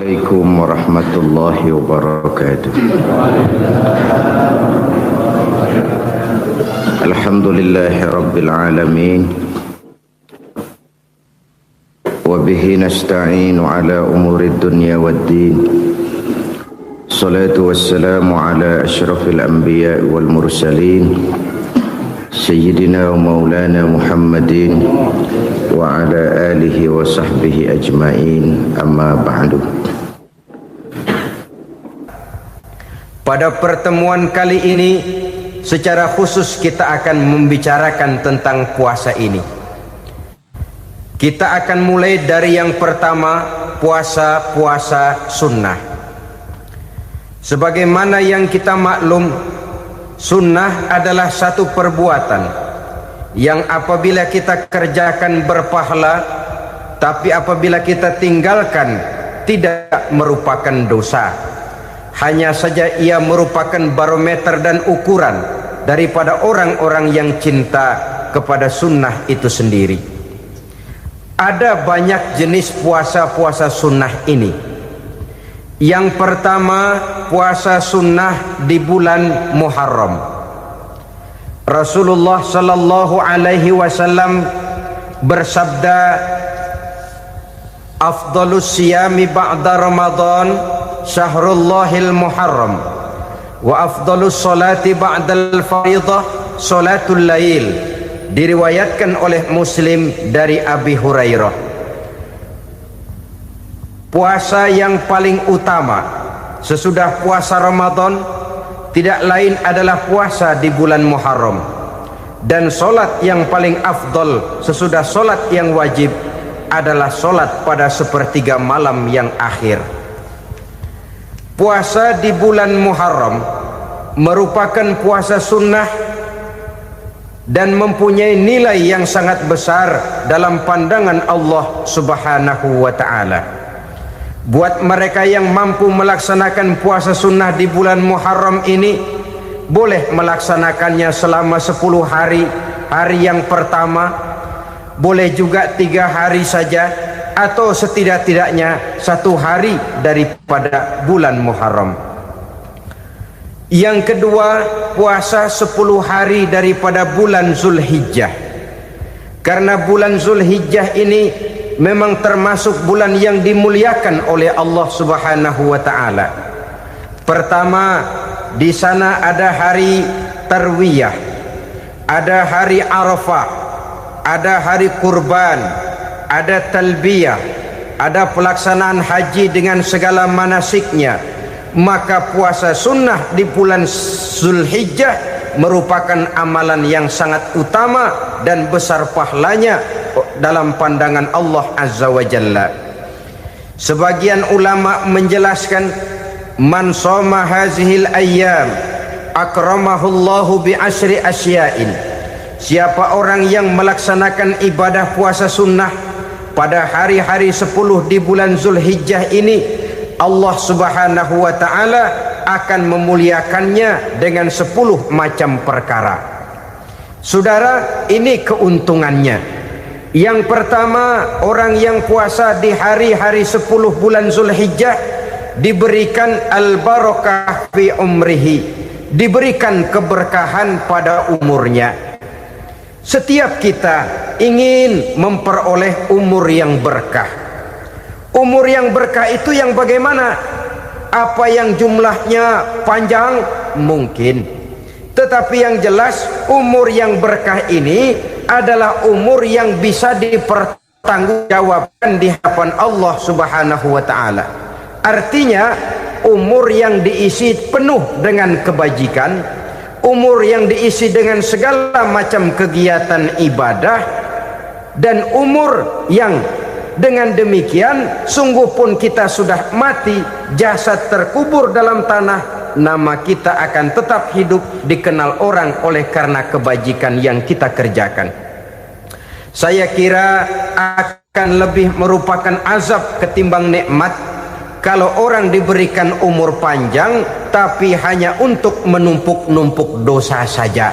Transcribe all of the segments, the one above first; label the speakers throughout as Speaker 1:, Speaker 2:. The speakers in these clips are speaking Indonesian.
Speaker 1: Assalamualaikum warahmatullahi wabarakatuh. Alhamdulillahi rabbil alamin. Wa bihi nasta'inu ala umurid dunya waddin. Salatu wassalamu ala ashrafil anbiya wal mursalin Sayyidina wa maulana Muhammadin wa ala alihi wa sahbihi ajma'in, amma ba'du.
Speaker 2: Pada pertemuan kali ini secara khusus kita akan membicarakan tentang puasa ini. Kita akan mulai dari yang pertama, puasa sunnah. Sebagaimana yang kita maklum, sunnah adalah satu perbuatan yang apabila kita kerjakan berpahala, tapi apabila kita tinggalkan tidak merupakan dosa. Hanya saja ia merupakan barometer dan ukuran daripada orang-orang yang cinta kepada sunnah itu sendiri. Ada banyak jenis puasa-puasa sunnah ini. Yang pertama, puasa sunnah di bulan Muharram. Rasulullah sallallahu alaihi wasallam bersabda, "Afdhalus siyami ba'da Ramadan syahrullahil Muharram, wa afdhalus salati ba'dal fariḍah salatul lail." Diriwayatkan oleh Muslim dari Abi Hurairah. Puasa yang paling utama sesudah puasa Ramadan tidak lain adalah puasa di bulan Muharram, dan solat yang paling afdol sesudah solat yang wajib adalah solat pada sepertiga malam yang akhir. Puasa di bulan Muharram merupakan puasa sunnah dan mempunyai nilai yang sangat besar dalam pandangan Allah Subhanahu wa ta'ala. Buat mereka yang mampu melaksanakan puasa sunnah di bulan Muharram ini, boleh melaksanakannya selama 10 hari. Hari yang pertama boleh juga 3 hari saja, atau setidak-tidaknya 1 hari daripada bulan Muharram. Yang kedua, puasa 10 hari daripada bulan Zulhijjah. Karena bulan Zulhijjah ini memang termasuk bulan yang dimuliakan oleh Allah Subhanahu wa ta'ala. Pertama, di sana ada hari Tarwiyah, ada hari Arafah, ada hari kurban, ada talbiyah, ada pelaksanaan haji dengan segala manasiknya. Maka puasa sunnah di bulan Zulhijjah merupakan amalan yang sangat utama dan besar pahalanya dalam pandangan Allah Azza wa Jalla. Sebagian ulama menjelaskan, man shoma hazihil ayyam akramahullahu bi asyri asya'in. Siapa orang yang melaksanakan ibadah puasa sunnah pada hari-hari 10 di bulan Zulhijjah ini, Allah Subhanahu wa ta'ala akan memuliakannya dengan 10 macam perkara. Saudara, ini keuntungannya. Yang pertama, orang yang puasa di hari-hari 10 bulan Zulhijjah diberikan al-barakah fi umrihi, diberikan keberkahan pada umurnya. Setiap kita ingin memperoleh umur yang berkah. Umur yang berkah itu yang bagaimana? Apa yang jumlahnya panjang? Mungkin. Tetapi yang jelas, umur yang berkah ini adalah umur yang bisa dipertanggungjawabkan di hadapan Allah Subhanahu wa ta'ala. Artinya, umur yang diisi penuh dengan kebajikan, umur yang diisi dengan segala macam kegiatan ibadah, dan umur yang dengan demikian sungguh pun kita sudah mati, jasad terkubur dalam tanah, nama kita akan tetap hidup, dikenal orang oleh karena kebajikan yang kita kerjakan. Saya kira akan lebih merupakan azab ketimbang nikmat kalau orang diberikan umur panjang tapi hanya untuk menumpuk-numpuk dosa saja.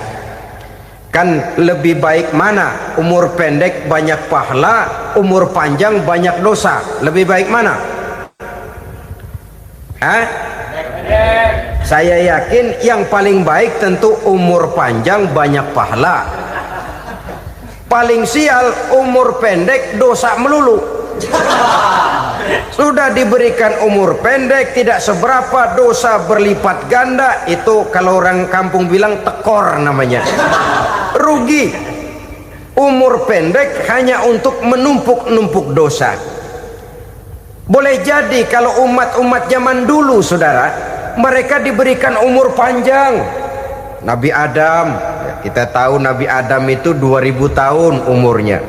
Speaker 2: Kan lebih baik mana? Umur pendek banyak pahala, umur panjang banyak dosa. Lebih baik mana? Hah? Saya yakin yang paling baik tentu umur panjang banyak pahala. Paling sial umur pendek dosa melulu. Sudah diberikan umur pendek tidak seberapa, dosa berlipat ganda. Itu kalau orang kampung bilang tekor namanya. Rugi. Umur pendek hanya untuk menumpuk-numpuk dosa. Boleh jadi kalau umat-umat zaman dulu, saudara, mereka diberikan umur panjang. Nabi Adam, kita tahu Nabi Adam itu 2000 tahun umurnya.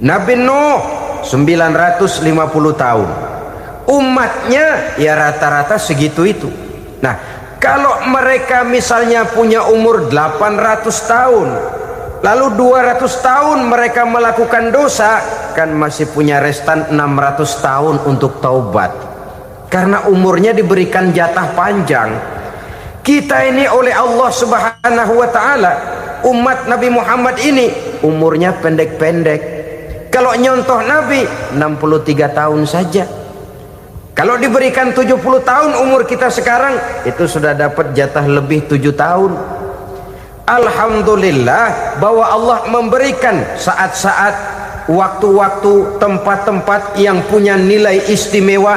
Speaker 2: Nabi Nuh 950 tahun. Umatnya ya rata-rata segitu itu. Nah, kalau mereka misalnya punya umur 800 tahun, lalu 200 tahun mereka melakukan dosa, kan masih punya restan 600 tahun untuk taubat. Karena umurnya diberikan jatah panjang. Kita ini oleh Allah Subhanahu wa taala, umat Nabi Muhammad ini umurnya pendek-pendek. Kalau nyontoh Nabi 63 tahun saja. Kalau diberikan 70 tahun umur kita sekarang, itu sudah dapat jatah lebih 7 tahun. Alhamdulillah bahwa Allah memberikan saat-saat, waktu-waktu, tempat-tempat yang punya nilai istimewa,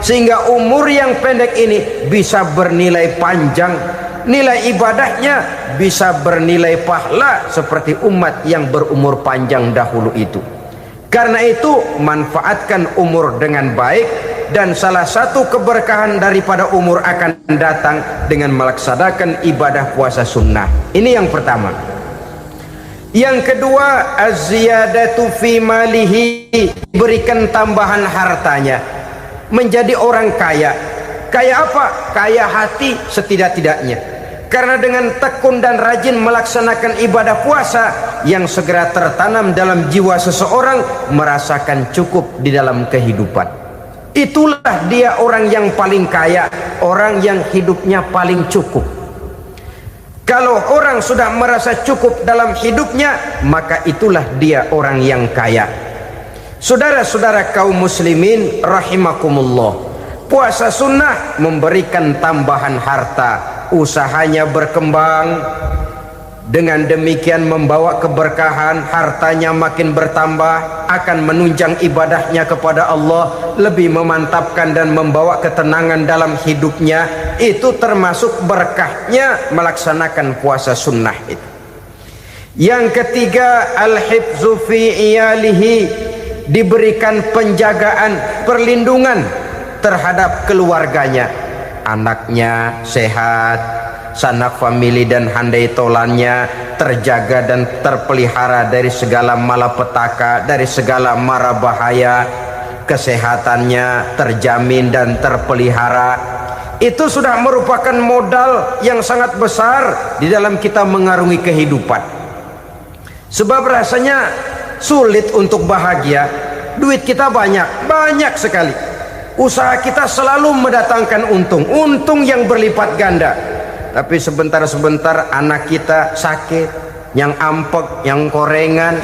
Speaker 2: sehingga umur yang pendek ini bisa bernilai panjang, nilai ibadahnya bisa bernilai pahala seperti umat yang berumur panjang dahulu itu. Karena itu manfaatkan umur dengan baik, dan salah satu keberkahan daripada umur akan datang dengan melaksanakan ibadah puasa sunnah. Ini yang pertama. Yang kedua, az-ziyadatu fi malihi, berikan tambahan hartanya, menjadi orang kaya. Kaya apa? Kaya hati setidak-tidaknya. Karena dengan tekun dan rajin melaksanakan ibadah puasa, yang segera tertanam dalam jiwa seseorang merasakan cukup di dalam kehidupan. Itulah dia orang yang paling kaya, orang yang hidupnya paling cukup. Kalau orang sudah merasa cukup dalam hidupnya, maka itulah dia orang yang kaya. Saudara-saudara kaum muslimin rahimakumullah, puasa sunnah memberikan tambahan harta, usahanya berkembang, dengan demikian membawa keberkahan, hartanya makin bertambah, akan menunjang ibadahnya kepada Allah, lebih memantapkan dan membawa ketenangan dalam hidupnya. Itu termasuk berkahnya melaksanakan puasa sunnah itu. Yang ketiga, al-hifzu fi iyalihi, diberikan penjagaan, perlindungan terhadap keluarganya, anaknya sehat, sanak famili dan handai tolannya terjaga dan terpelihara dari segala malapetaka, dari segala mara bahaya, kesehatannya terjamin dan terpelihara. Itu sudah merupakan modal yang sangat besar di dalam kita mengarungi kehidupan. Sebab rasanya sulit untuk bahagia, duit kita banyak sekali, usaha kita selalu mendatangkan untung yang berlipat ganda. Tapi sebentar-sebentar anak kita sakit, yang ampek, yang korengan,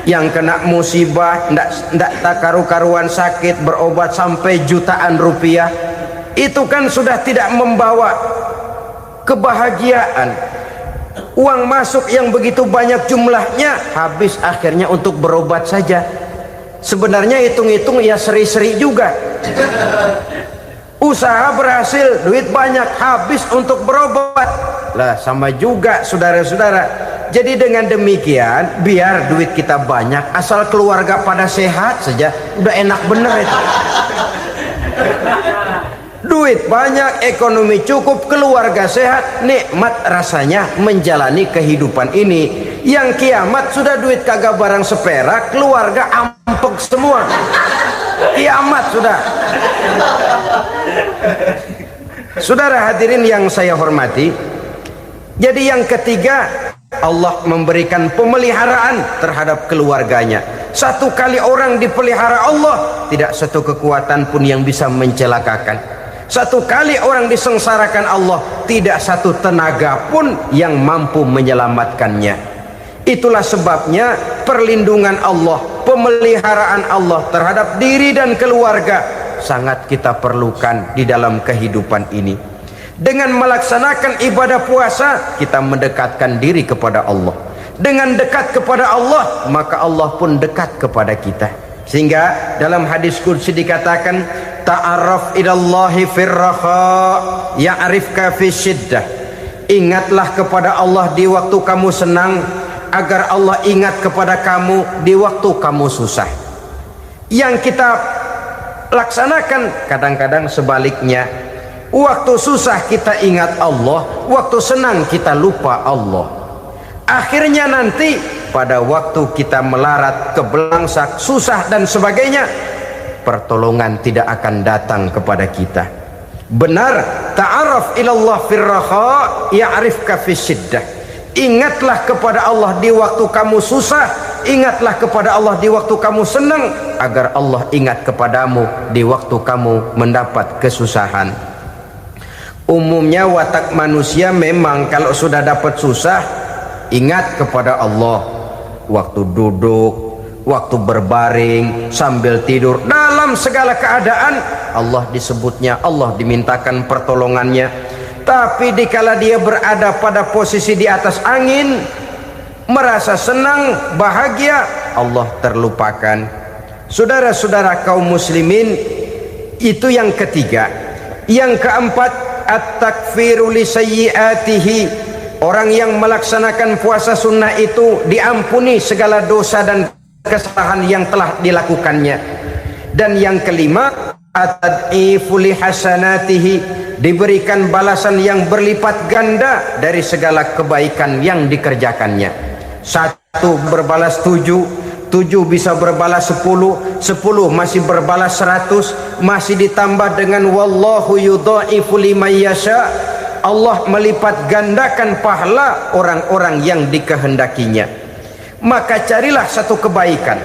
Speaker 2: yang kena musibah, ndak tak karu-karuan sakit, berobat sampai jutaan rupiah. Itu kan sudah tidak membawa kebahagiaan. Uang masuk yang begitu banyak jumlahnya, habis akhirnya untuk berobat saja. Sebenarnya hitung-hitung ya seri-seri juga. Usaha berhasil, duit banyak, habis untuk berobat. Lah sama juga saudara-saudara. Jadi dengan demikian, biar duit kita banyak, asal keluarga pada sehat saja, udah enak bener itu. Duit banyak, ekonomi cukup, keluarga sehat, nikmat rasanya menjalani kehidupan ini. Yang kiamat sudah duit kagak barang seperak, keluarga ampek semua. Kiamat sudah. Saudara hadirin yang saya hormati, jadi yang ketiga, Allah memberikan pemeliharaan terhadap keluarganya. Satu kali orang dipelihara Allah, tidak satu kekuatan pun yang bisa mencelakakan. Satu kali orang disengsarakan Allah, tidak satu tenaga pun yang mampu menyelamatkannya. Itulah sebabnya perlindungan Allah, pemeliharaan Allah terhadap diri dan keluarga sangat kita perlukan di dalam kehidupan ini. Dengan melaksanakan ibadah puasa, kita mendekatkan diri kepada Allah. Dengan dekat kepada Allah, maka Allah pun dekat kepada kita. Sehingga dalam hadis qudsi dikatakan, ta'arraf ilallahi firraha ya'rifka fi syiddah. Ingatlah kepada Allah di waktu kamu senang, agar Allah ingat kepada kamu di waktu kamu susah. Yang kita laksanakan kadang-kadang sebaliknya. Waktu susah kita ingat Allah, waktu senang kita lupa Allah. Akhirnya nanti pada waktu kita melarat, kebelangsak, susah dan sebagainya, pertolongan tidak akan datang kepada kita. Benar, ta'arraf ilallah firraha ya'rifka fi syiddah. Ingatlah kepada Allah di waktu kamu susah, ingatlah kepada Allah di waktu kamu senang, agar Allah ingat kepadamu di waktu kamu mendapat kesusahan. Umumnya watak manusia memang kalau sudah dapat susah, ingat kepada Allah. Waktu duduk, waktu berbaring, sambil tidur, dalam segala keadaan Allah disebutnya, Allah dimintakan pertolongannya. Tapi dikala dia berada pada posisi di atas angin, merasa senang, bahagia, Allah terlupakan. Saudara-saudara kaum muslimin, itu yang ketiga. Yang keempat, at-takfiru li sayyiatihi. Orang yang melaksanakan puasa sunnah itu diampuni segala dosa dan kesalahan yang telah dilakukannya. Dan yang kelima, at-tad'ifu li hasanatihi. Diberikan balasan yang berlipat ganda dari segala kebaikan yang dikerjakannya. 1 berbalas 7, 7 bisa berbalas 10, 10 masih berbalas 100, masih ditambah dengan wallahu yudha'ifu liman yasha. Allah melipat gandakan pahala orang-orang yang dikehendakinya. Maka carilah satu kebaikan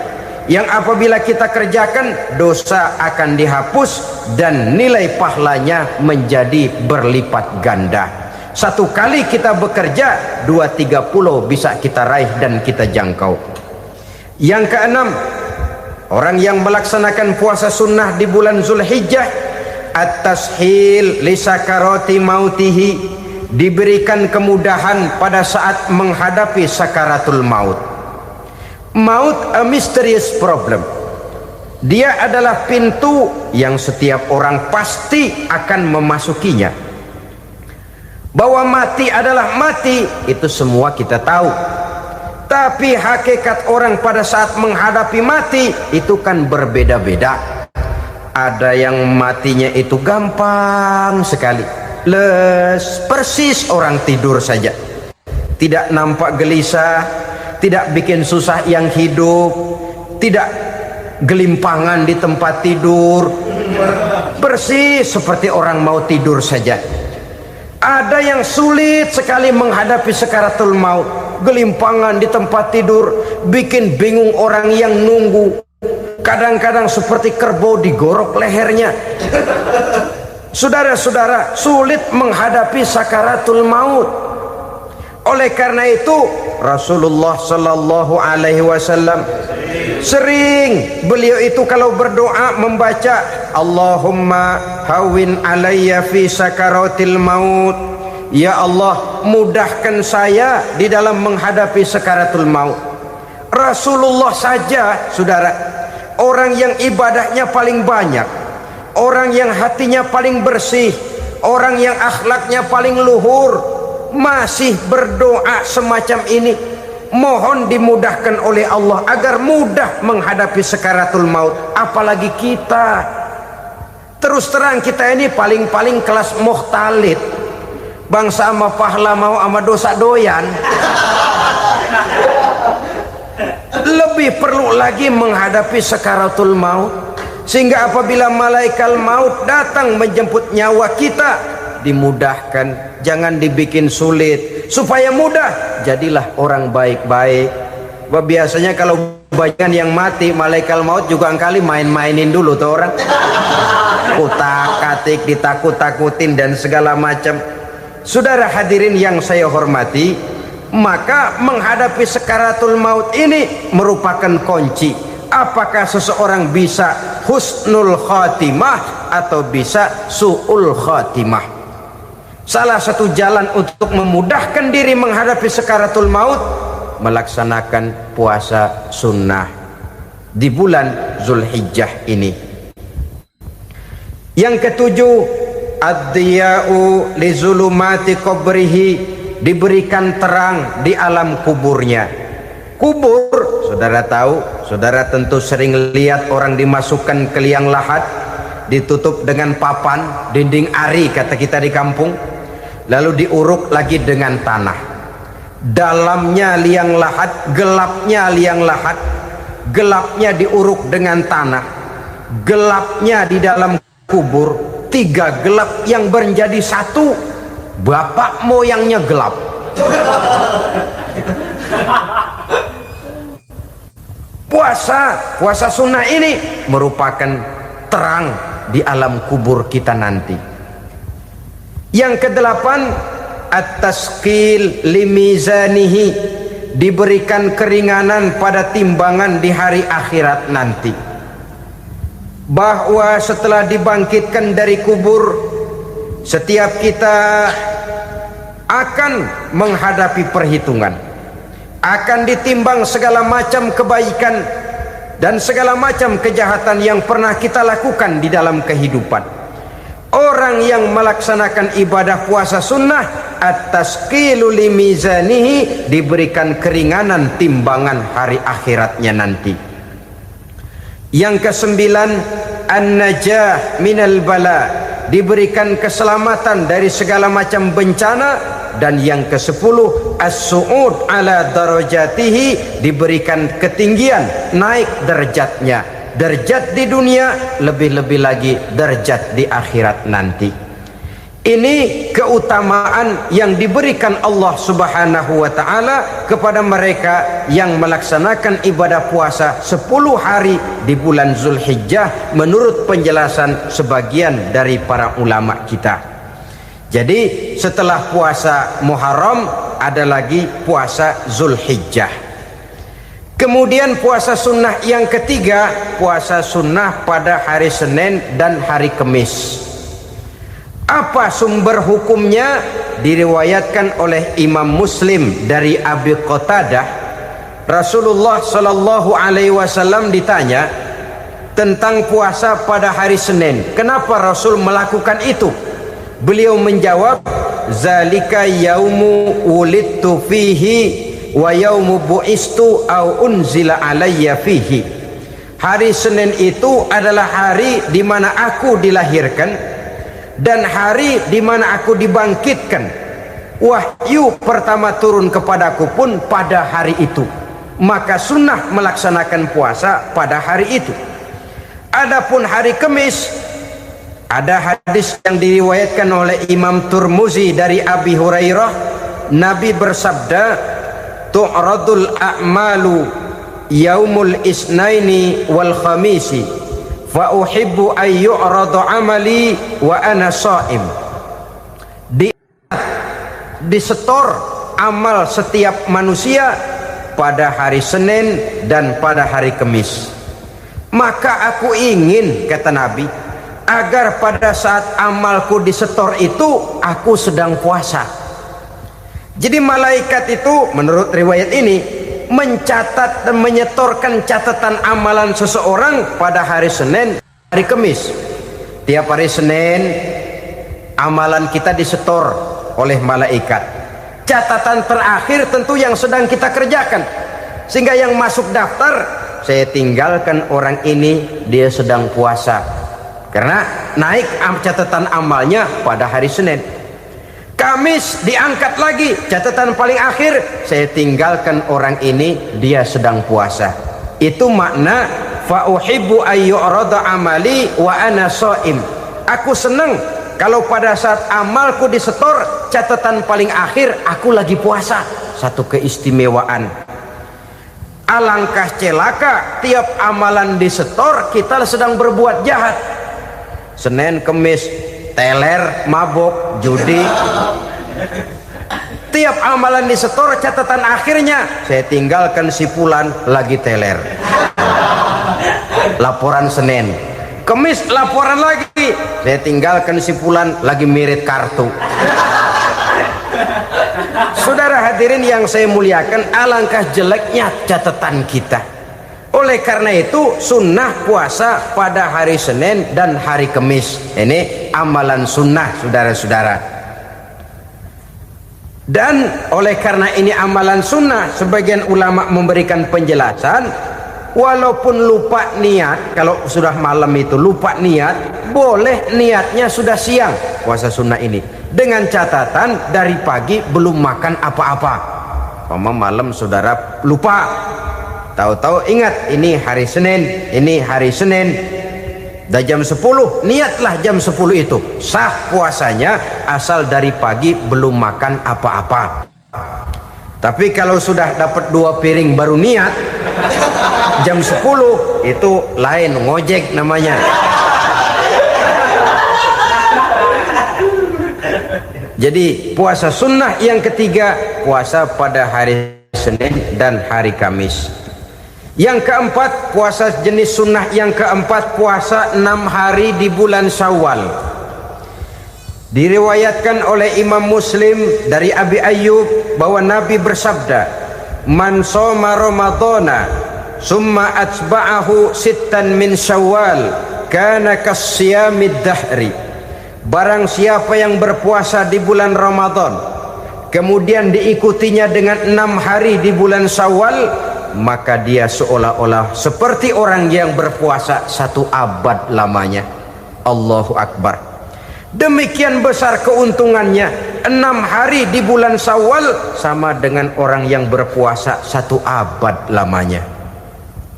Speaker 2: yang apabila kita kerjakan, dosa akan dihapus dan nilai pahalanya menjadi berlipat ganda. 1 kali kita bekerja, 2-30 bisa kita raih dan kita jangkau. Yang keenam, orang yang melaksanakan puasa sunnah di bulan Zulhijjah, at-tashil li sakarati mautihi. Diberikan kemudahan pada saat menghadapi sakaratul maut. Maut a mysterious problem. Dia adalah pintu yang setiap orang pasti akan memasukinya. Bahwa mati adalah mati, itu semua kita tahu. Tapi hakikat orang pada saat menghadapi mati itu kan berbeda-beda. Ada yang matinya itu gampang sekali, persis orang tidur saja, tidak nampak gelisah, tidak bikin susah yang hidup, tidak gelimpangan di tempat tidur, persis seperti orang mau tidur saja. Ada yang sulit sekali menghadapi sakaratul maut, gelimpangan di tempat tidur, bikin bingung orang yang nunggu. Kadang-kadang seperti kerbau digorok lehernya. Saudara-saudara, sulit menghadapi sakaratul maut. Oleh karena itu Rasulullah sallallahu alaihi wasallam sering beliau itu kalau berdoa membaca Allahumma hawin alayya fi sakaratil maut. Ya Allah, mudahkan saya di dalam menghadapi sakaratul maut. Rasulullah saja, saudara, orang yang ibadahnya paling banyak, orang yang hatinya paling bersih, orang yang akhlaknya paling luhur, masih berdoa semacam ini. Mohon dimudahkan oleh Allah agar mudah menghadapi sakaratul maut. Apalagi kita, terus terang kita ini paling-paling kelas muhtalid, bangsa sama pahala mau sama dosa doyan. Lebih perlu lagi menghadapi sakaratul maut. Sehingga apabila malaikat maut datang menjemput nyawa kita, dimudahkan, jangan dibikin sulit, supaya mudah. Jadilah orang baik-baik. Biasanya kalau banyak yang mati, malaikat maut juga kali main-mainin dulu tuh orang, utak-atik, ditakut-takutin dan segala macam. Saudara hadirin yang saya hormati, maka menghadapi sakaratul maut ini merupakan kunci, apakah seseorang bisa husnul khatimah atau bisa su'ul khatimah. Salah satu jalan untuk memudahkan diri menghadapi sakaratul maut, melaksanakan puasa sunnah di bulan Zulhijjah ini. Yang ketujuh, ad-diya'u li zulumati qabrihi, diberikan terang di alam kuburnya. Kubur, saudara tahu, saudara tentu sering lihat orang dimasukkan ke liang lahat, ditutup dengan papan, dinding ari kata kita di kampung, lalu diuruk lagi dengan tanah. Dalamnya liang lahat, gelapnya liang lahat, gelapnya diuruk dengan tanah, gelapnya di dalam kubur, tiga gelap yang menjadi satu. Bapak moyangnya gelap. Puasa sunnah ini merupakan terang di alam kubur kita nanti. Yang kedelapan, at-tasqil limizanihi, diberikan keringanan pada timbangan di hari akhirat nanti. Bahwa setelah dibangkitkan dari kubur, setiap kita akan menghadapi perhitungan, akan ditimbang segala macam kebaikan dan segala macam kejahatan yang pernah kita lakukan di dalam kehidupan. Orang yang melaksanakan ibadah puasa sunnah, at-tasqilu limizanihi, diberikan keringanan timbangan hari akhiratnya nanti. Yang kesembilan, an-najah minal bala, diberikan keselamatan dari segala macam bencana. Dan yang ke-10, as-su'ud ala darajatihi, diberikan ketinggian, naik derajatnya, derajat di dunia, lebih-lebih lagi derajat di akhirat nanti. Ini keutamaan yang diberikan Allah Subhanahu wa ta'ala kepada mereka yang melaksanakan ibadah puasa 10 hari di bulan Zulhijjah menurut penjelasan sebagian dari para ulama kita. Jadi setelah puasa Muharram ada lagi puasa Zulhijjah. Kemudian puasa sunnah yang ketiga, puasa sunnah pada hari Senin dan hari Kamis. Apa sumber hukumnya? Diriwayatkan oleh Imam Muslim dari Abi Qatadah, Rasulullah sallallahu alaihi wasallam ditanya tentang puasa pada hari Senin. Kenapa Rasul melakukan itu? Beliau menjawab, zalika yaumu wulidtu fihi wa yaumu bu'istu au unzila alayya fihi. Hari Senin itu adalah hari di mana aku dilahirkan dan hari di mana aku dibangkitkan. Wahyu pertama turun kepadaku pun pada hari itu. Maka sunnah melaksanakan puasa pada hari itu. Adapun hari Kamis, ada hadis yang diriwayatkan oleh Imam Turmuzi dari Abi Hurairah, Nabi bersabda, tu'radul a'malu yaumul isnaini wal khamisi fa uhibbu ay yu'radu amali wa ana sha'im. Disetor amal setiap manusia pada hari Senin dan pada hari Kamis. Maka aku ingin, kata Nabi, agar pada saat amalku disetor itu aku sedang puasa. Jadi malaikat itu menurut riwayat ini mencatat dan menyetorkan catatan amalan seseorang pada hari Senin, hari Kamis. Tiap hari Senin amalan kita disetor oleh malaikat. Catatan terakhir tentu yang sedang kita kerjakan, sehingga yang masuk daftar, saya tinggalkan orang ini, dia sedang puasa. Karena naik catatan amalnya pada hari Senin. Kamis diangkat lagi, catatan paling akhir, saya tinggalkan orang ini, dia sedang puasa. Itu makna fa uhibbu ay yu'rada amali wa ana sha'im. Aku senang kalau pada saat amalku disetor, catatan paling akhir aku lagi puasa. Satu keistimewaan. Alangkah celaka tiap amalan disetor kita sedang berbuat jahat. Senin, Kamis, teler, mabok, judi. Tiap amalan disetor, catatan akhirnya saya tinggalkan si fulan lagi teler. laporan Senin, Kemis laporan lagi, saya tinggalkan si Fulan lagi mirit kartu. Saudara hadirin yang saya muliakan, alangkah jeleknya catatan kita. Oleh karena itu sunnah puasa pada hari Senin dan hari Kemis, ini amalan sunnah saudara-saudara. Dan oleh karena ini amalan sunnah, sebagian ulama memberikan penjelasan, walaupun lupa niat, kalau sudah malam itu lupa niat, boleh niatnya sudah siang puasa sunnah ini, dengan catatan dari pagi belum makan apa-apa. Malam saudara lupa, tahu-tahu ingat ini hari Senin, dah jam 10, niatlah jam 10 itu, sah puasanya asal dari pagi belum makan apa-apa. Tapi kalau sudah dapat 2 piring baru niat jam 10, itu lain, ngojek namanya. Jadi puasa sunnah yang ketiga, puasa pada hari Senin dan hari Kamis. Yang keempat, puasa jenis sunnah yang keempat, puasa 6 hari di bulan Syawal. Diriwayatkan oleh Imam Muslim dari Abi Ayyub bahwa Nabi bersabda, "Man shoma Ramadhana summa atba'ahu sittan min Syawal kana kasyamid dahri." Barang siapa yang berpuasa di bulan Ramadan kemudian diikutinya dengan 6 hari di bulan Syawal, maka dia seolah-olah seperti orang yang berpuasa 1 abad lamanya. Allahu Akbar. Demikian besar keuntungannya. 6 hari di bulan Syawal sama dengan orang yang berpuasa 1 abad lamanya.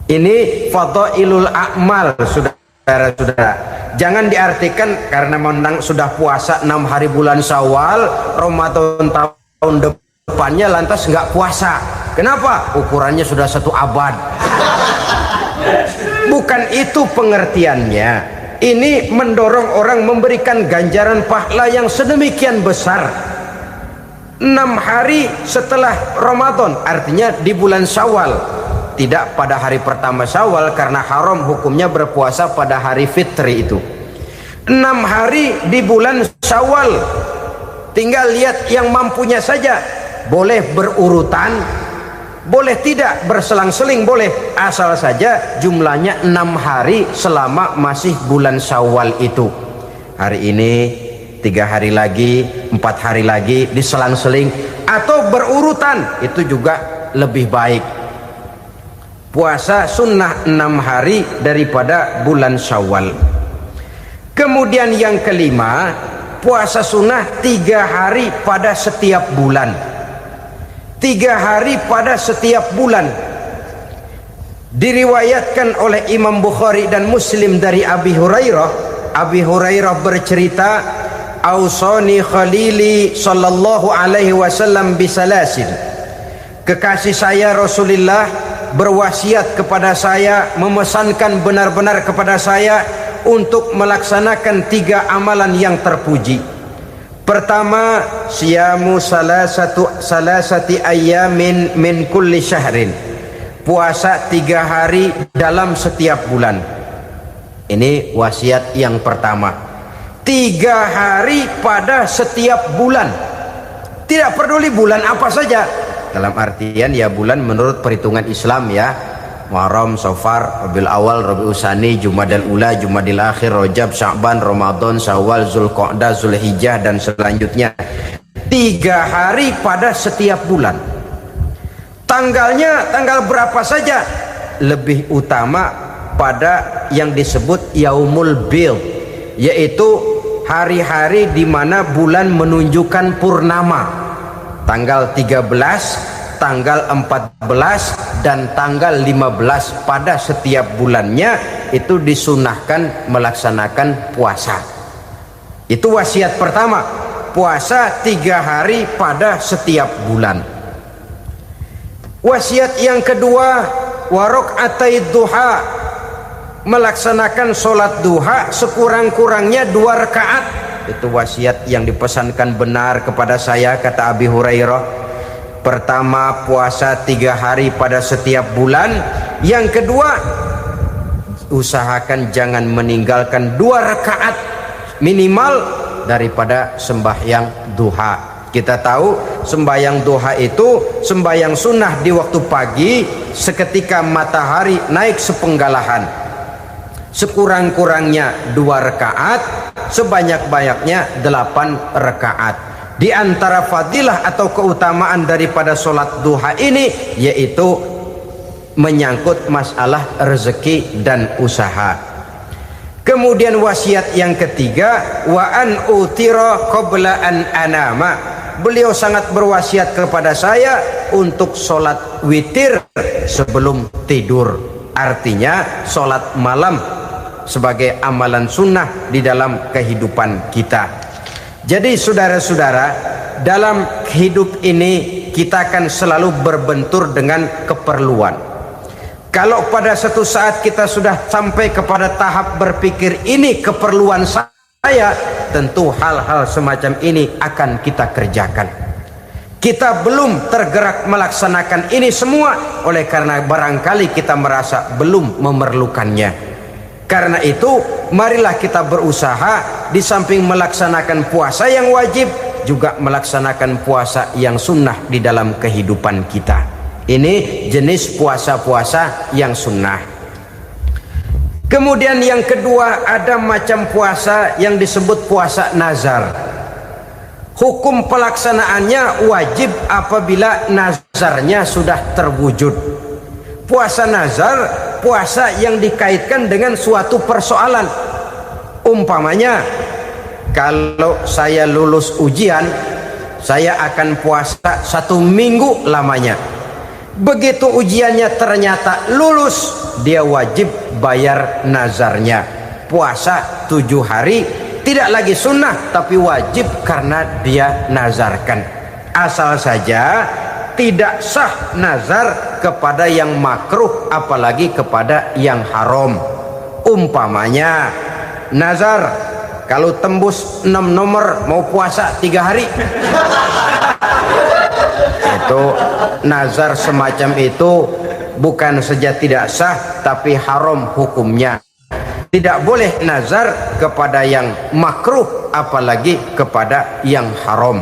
Speaker 2: Ini fadailul a'mal saudara-saudara. Jangan diartikan karena menang sudah puasa 6 hari bulan Syawal, Ramadan tahun depannya lantas nggak puasa. Kenapa? Ukurannya sudah 1 abad. Bukan itu pengertiannya. Ini mendorong orang memberikan ganjaran pahala yang sedemikian besar. 6 hari setelah Ramadan, artinya di bulan Syawal. Tidak pada hari pertama Syawal karena haram hukumnya berpuasa pada hari fitri itu. 6 hari di bulan Syawal. Tinggal lihat yang mampunya saja. Boleh berurutan, boleh tidak berselang-seling, boleh, asal saja jumlahnya 6 hari selama masih bulan Syawal itu. Hari ini 3 hari lagi, 4 hari lagi, diselang-seling atau berurutan, itu juga lebih baik. Puasa sunnah 6 hari daripada bulan Syawal. Kemudian yang kelima, puasa sunnah 3 hari pada setiap bulan. 3 hari pada setiap bulan. Diriwayatkan oleh Imam Bukhari dan Muslim dari Abi Hurairah. Abi Hurairah bercerita, "Ausani khalili sallallahu alaihi wasallam bisalasin." Kekasih saya Rasulullah berwasiat kepada saya, memesankan benar-benar kepada saya untuk melaksanakan 3 amalan yang terpuji. Pertama, siyamu salasati ayyamin min kulli syahrin. Puasa 3 hari dalam setiap bulan. Ini wasiat yang pertama. 3 hari pada setiap bulan. Tidak peduli bulan apa saja. Dalam artian ya bulan menurut perhitungan Islam ya. Muharram, Safar, Rabiul Awal, Rabiul Tsani, Jumadal Ula, Jumadil Akhir, Rajab, Sya'ban, Ramadan, Syawal, Zulqa'dah, Zulhijjah dan selanjutnya. 3 hari pada setiap bulan. Tanggalnya tanggal berapa saja. Lebih utama pada yang disebut Yaumul Bid, yaitu hari-hari di mana bulan menunjukkan purnama. Tanggal 13, tanggal 14 dan tanggal 15 pada setiap bulannya itu disunahkan melaksanakan puasa. Itu wasiat pertama, puasa 3 hari pada setiap bulan. Wasiat yang kedua, waraqatai duha, melaksanakan sholat duha sekurang-kurangnya 2 rakaat. Itu wasiat yang dipesankan benar kepada saya, kata Abi Hurairah. Pertama, puasa 3 hari pada setiap bulan. Yang kedua, usahakan jangan meninggalkan 2 rakaat minimal daripada sembahyang duha. Kita tahu sembahyang duha itu sembahyang sunnah di waktu pagi seketika matahari naik sepenggalahan. Sekurang-kurangnya 2 rakaat, sebanyak-banyaknya 8 rakaat. Di antara fadilah atau keutamaan daripada solat duha ini yaitu menyangkut masalah rezeki dan usaha. Kemudian wasiat yang ketiga, wa an utira qabla an anama. Beliau sangat berwasiat kepada saya untuk solat witir sebelum tidur. Artinya solat malam sebagai amalan sunnah di dalam kehidupan kita. Jadi saudara-saudara, dalam hidup ini kita akan selalu berbentur dengan keperluan. Kalau pada satu saat kita sudah sampai kepada tahap berpikir ini keperluan saya, tentu hal-hal semacam ini akan kita kerjakan. Kita belum tergerak melaksanakan ini semua oleh karena barangkali kita merasa belum memerlukannya. Karena itu marilah kita berusaha di samping melaksanakan puasa yang wajib juga melaksanakan puasa yang sunnah di dalam kehidupan kita. Ini jenis puasa-puasa yang sunnah. Kemudian yang kedua, ada macam puasa yang disebut puasa nazar. Hukum pelaksanaannya wajib apabila nazarnya sudah terwujud. Puasa nazar, puasa yang dikaitkan dengan suatu persoalan. Umpamanya, kalau saya lulus ujian, saya akan puasa 1 minggu lamanya. Begitu ujiannya ternyata lulus, dia wajib bayar nazarnya. Puasa 7 hari, tidak lagi sunnah tapi wajib karena dia nazarkan. Asal saja tidak sah nazar kepada yang makruh apalagi kepada yang haram. Umpamanya nazar kalau tembus 6 nomor mau puasa 3 hari. Itu nazar semacam itu bukan saja tidak sah tapi haram hukumnya. Tidak boleh nazar kepada yang makruh apalagi kepada yang haram.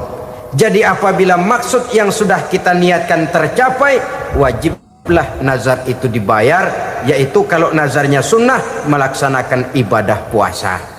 Speaker 2: Jadi apabila maksud yang sudah kita niatkan tercapai, wajiblah nazar itu dibayar, yaitu kalau nazarnya sunnah melaksanakan ibadah puasa.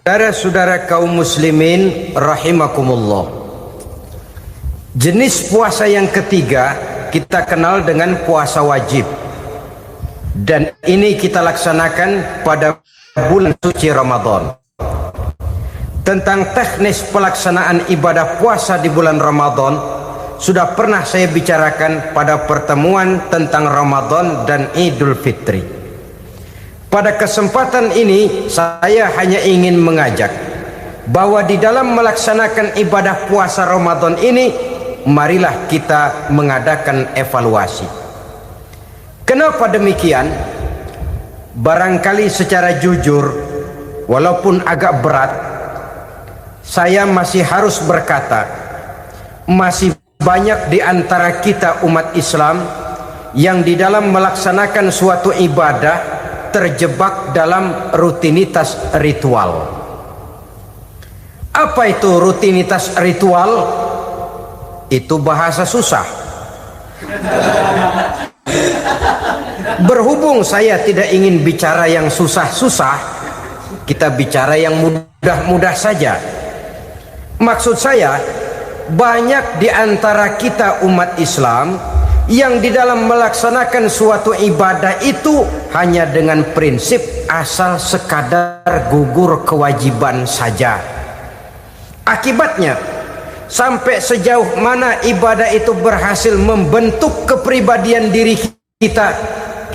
Speaker 2: Saudara-saudara kaum muslimin rahimakumullah, jenis puasa yang ketiga kita kenal dengan puasa wajib, dan ini kita laksanakan pada bulan suci Ramadan. Tentang teknis pelaksanaan ibadah puasa di bulan Ramadan sudah pernah saya bicarakan pada pertemuan tentang Ramadan dan Idul Fitri. Pada kesempatan ini saya hanya ingin mengajak bahwa di dalam melaksanakan ibadah puasa Ramadan ini, marilah kita mengadakan evaluasi. Kenapa demikian? Barangkali secara jujur, walaupun agak berat, saya masih harus berkata, masih banyak di antara kita umat Islam yang di dalam melaksanakan suatu ibadah terjebak dalam rutinitas ritual. Apa itu rutinitas ritual? Itu bahasa susah. Berhubung saya tidak ingin bicara yang susah-susah, kita bicara yang mudah-mudah saja. Maksud saya, banyak di antara kita umat Islam yang di dalam melaksanakan suatu ibadah itu hanya dengan prinsip asal sekadar gugur kewajiban saja. Akibatnya, sampai sejauh mana ibadah itu berhasil membentuk kepribadian diri kita,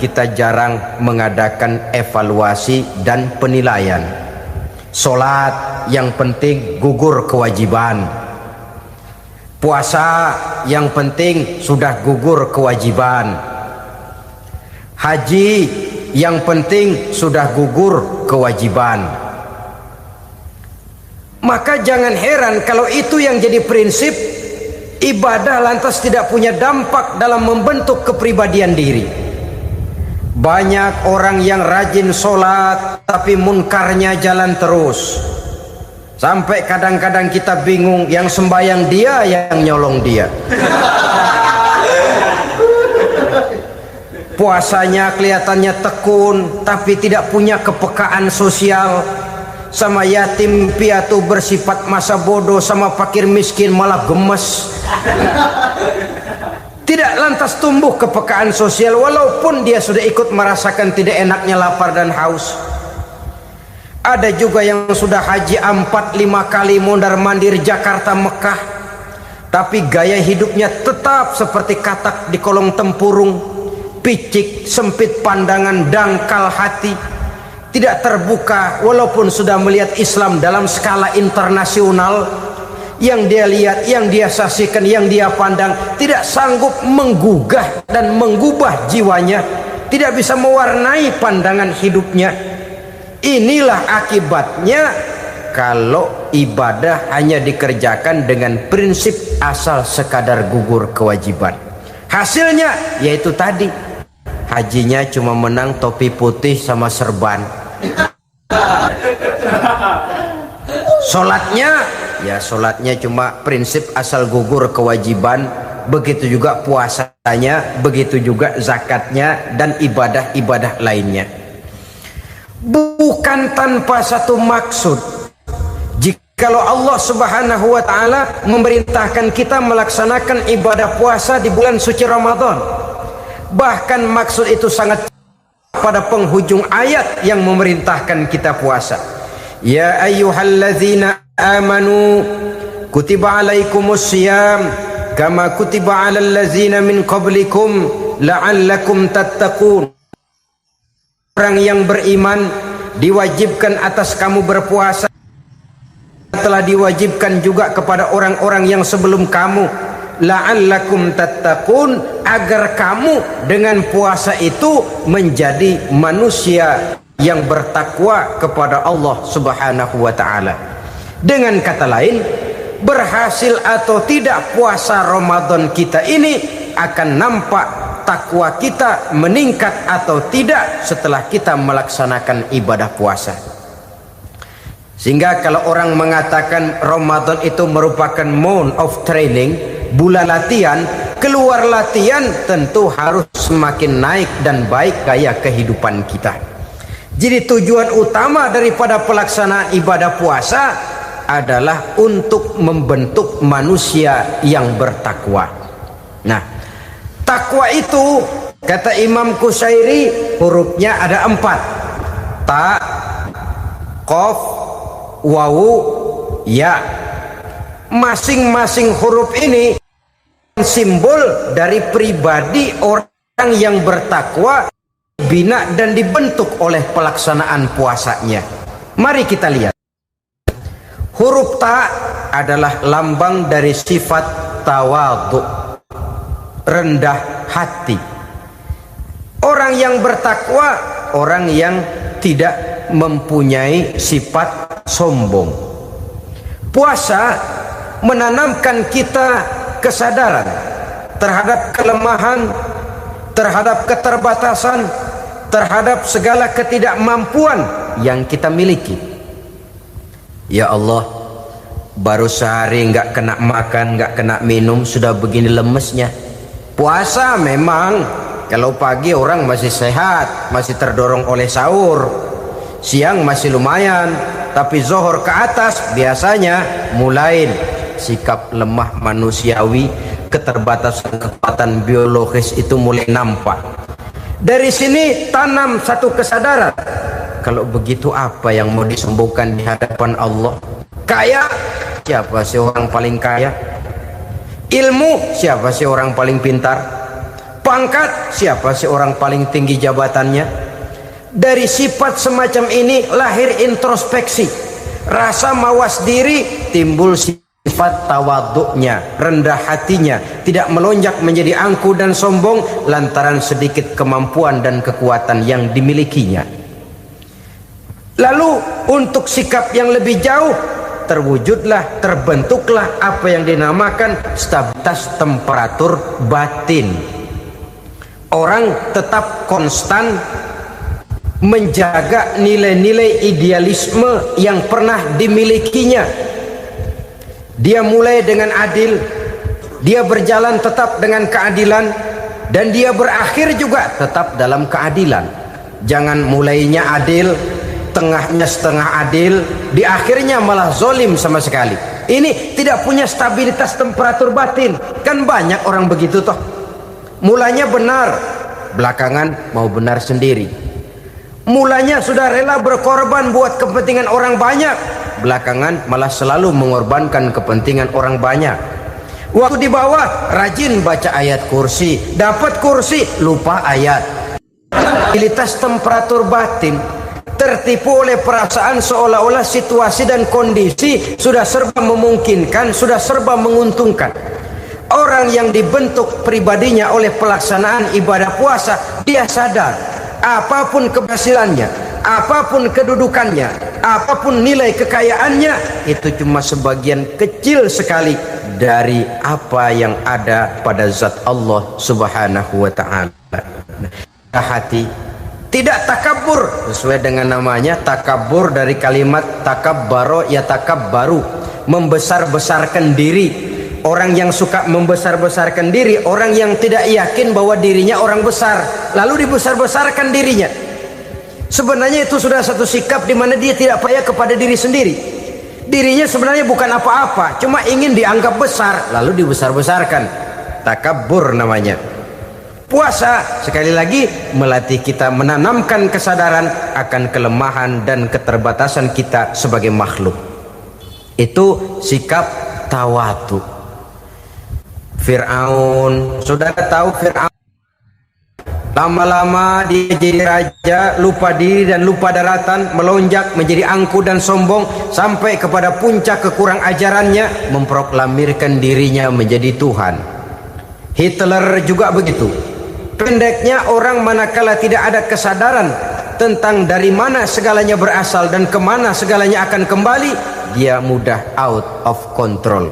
Speaker 2: kita jarang mengadakan evaluasi dan penilaian. Solat yang penting gugur kewajiban. Puasa yang penting sudah gugur kewajiban. Haji yang penting sudah gugur kewajiban. Maka jangan heran kalau itu yang jadi prinsip, ibadah lantas tidak punya dampak dalam membentuk kepribadian diri. Banyak orang yang rajin sholat tapi munkarnya jalan terus. Sampai kadang-kadang kita bingung, yang sembahyang dia, yang nyolong dia. Puasanya kelihatannya tekun tapi tidak punya kepekaan sosial. Sama yatim piatu bersifat masa bodoh, sama fakir miskin malah gemes. Tidak lantas tumbuh kepekaan sosial walaupun dia sudah ikut merasakan tidak enaknya lapar dan haus. Ada juga yang sudah haji 4-5 kali mondar-mandir Jakarta Mekah, tapi gaya hidupnya tetap seperti katak di kolong tempurung, picik, sempit pandangan, dangkal hati, tidak terbuka walaupun sudah melihat Islam dalam skala internasional. Yang dia lihat, yang dia saksikan, yang dia pandang tidak sanggup menggugah dan mengubah jiwanya, tidak bisa mewarnai pandangan hidupnya. Inilah akibatnya kalau ibadah hanya dikerjakan dengan prinsip asal sekadar gugur kewajiban. Hasilnya yaitu tadi, hajinya cuma menang topi putih sama serban. Sholatnya cuma prinsip asal gugur kewajiban. Begitu juga puasanya, begitu juga zakatnya dan ibadah-ibadah lainnya. Bukan tanpa satu maksud, jikalau Allah Subhanahu wa ta'ala memerintahkan kita melaksanakan ibadah puasa di bulan suci Ramadan, bahkan maksud itu sangat pada penghujung ayat yang memerintahkan kita puasa. Ya ayyuhalladzina amanu kutiba alaikumus syiyam kama kutiba alal ladzina min qablikum la'allakum tattaqun. Orang yang beriman diwajibkan atas kamu berpuasa, telah diwajibkan juga kepada orang-orang yang sebelum kamu, la'allakum tattaqun, agar kamu dengan puasa itu menjadi manusia yang bertakwa kepada Allah Subhanahu wa ta'ala. Dengan kata lain, berhasil atau tidak puasa Ramadan kita ini akan nampak takwa kita meningkat atau tidak setelah kita melaksanakan ibadah puasa. Sehingga kalau orang mengatakan Ramadan itu merupakan month of training, bulan latihan, keluar latihan tentu harus semakin naik dan baik gaya kehidupan kita. Jadi tujuan utama daripada pelaksanaan ibadah puasa adalah untuk membentuk manusia yang bertakwa. Nah, takwa itu kata Imam Qusairi hurufnya ada 4. Ta, qaf, wawu, ya. Masing-masing huruf ini simbol dari pribadi orang yang bertakwa, bina dan dibentuk oleh pelaksanaan puasanya. Mari kita lihat. Huruf ta adalah lambang dari sifat tawadhu, rendah hati. Orang yang bertakwa, orang yang tidak mempunyai sifat sombong. Puasa menanamkan kita kesadaran terhadap kelemahan, terhadap keterbatasan, terhadap segala ketidakmampuan yang kita miliki. Ya Allah, baru sehari nggak kena makan, nggak kena minum, sudah begini lemesnya. Puasa memang Kalau pagi orang masih sehat, masih terdorong oleh sahur, siang masih lumayan, tapi zuhur ke atas biasanya mulai sikap lemah manusiawi, keterbatasan kekuatan biologis itu mulai nampak. Dari sini tanam satu kesadaran, kalau begitu apa yang mau disembuhkan di hadapan Allah? Kaya, siapa sih orang paling kaya? Ilmu, siapa sih orang paling pintar? Pangkat, siapa sih orang paling tinggi jabatannya? Dari sifat semacam ini lahir introspeksi, rasa mawas diri, timbul sifat tawaduknya, rendah hatinya, tidak melonjak menjadi angkuh dan sombong lantaran sedikit kemampuan dan kekuatan yang dimilikinya. Lalu untuk sikap yang lebih jauh, terwujudlah, terbentuklah apa yang dinamakan stabilitas temperatur batin. Orang tetap konstan menjaga nilai-nilai idealisme yang pernah dimilikinya. Dia mulai dengan adil, dia berjalan tetap dengan keadilan, dan dia berakhir juga tetap dalam keadilan. Jangan mulainya adil, tengahnya setengah adil, di akhirnya malah zolim sama sekali. Ini tidak punya stabilitas temperatur batin. Kan banyak orang begitu toh. Mulanya benar, belakangan mau benar sendiri. Mulanya sudah rela berkorban buat kepentingan orang banyak, belakangan malah selalu mengorbankan kepentingan orang banyak. Waktu di bawah rajin baca ayat kursi, dapat kursi lupa ayat. Stabilitas temperatur batin, tertipu oleh perasaan seolah-olah situasi dan kondisi sudah serba memungkinkan, sudah serba menguntungkan. Orang yang dibentuk pribadinya oleh pelaksanaan ibadah puasa, dia sadar apapun keberhasilannya, apapun kedudukannya, apapun nilai kekayaannya, itu cuma sebagian kecil sekali dari apa yang ada pada zat Allah Subhanahu wa ta'ala. Hati tidak takabur, sesuai dengan namanya takabur dari kalimat takabbaro ya takabbaru, membesar-besarkan diri. Orang yang suka membesar-besarkan diri, orang yang tidak yakin bahwa dirinya orang besar, lalu dibesar-besarkan dirinya. Sebenarnya itu sudah satu sikap di mana dia tidak percaya kepada diri sendiri. Dirinya sebenarnya bukan apa-apa, cuma ingin dianggap besar, lalu dibesar-besarkan. Takabbur namanya. Puasa sekali lagi melatih kita menanamkan kesadaran akan kelemahan dan keterbatasan kita sebagai makhluk. Itu sikap tawadu. Fir'aun, sudah tahu Fir'aun, lama-lama dia jadi raja, lupa diri dan lupa daratan, melonjak menjadi angkuh dan sombong sampai kepada puncak kekurang ajarannya, memproklamirkan dirinya menjadi Tuhan. Hitler juga begitu. Pendeknya orang manakala tidak ada kesadaran tentang dari mana segalanya berasal dan kemana segalanya akan kembali, dia mudah out of control.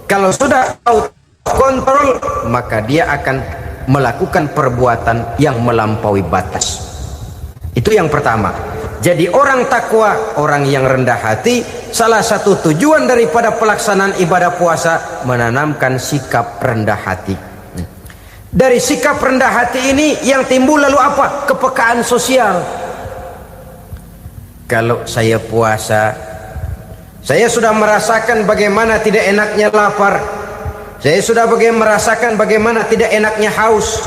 Speaker 2: Kalau sudah out kontrol, maka dia akan melakukan perbuatan yang melampaui batas. Itu yang pertama. Jadi orang takwa, orang yang rendah hati, salah satu tujuan daripada pelaksanaan ibadah puasa menanamkan sikap rendah hati. Dari sikap rendah hati ini yang timbul lalu apa? Kepekaan sosial. Kalau saya puasa, saya sudah merasakan bagaimana tidak enaknya lapar. Saya sudah merasakan bagaimana tidak enaknya haus.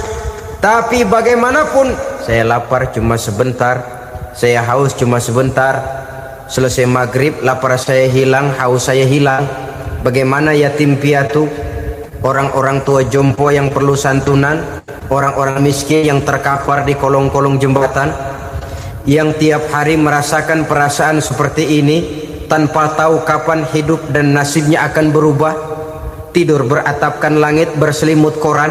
Speaker 2: Tapi bagaimanapun, saya lapar cuma sebentar, saya haus cuma sebentar. Selesai maghrib, lapar saya hilang, haus saya hilang. Bagaimana yatim piatu, orang-orang tua jompo yang perlu santunan, orang-orang miskin yang terkapar di kolong-kolong jembatan, yang tiap hari merasakan perasaan seperti ini tanpa tahu kapan hidup dan nasibnya akan berubah. Tidur beratapkan langit, berselimut koran.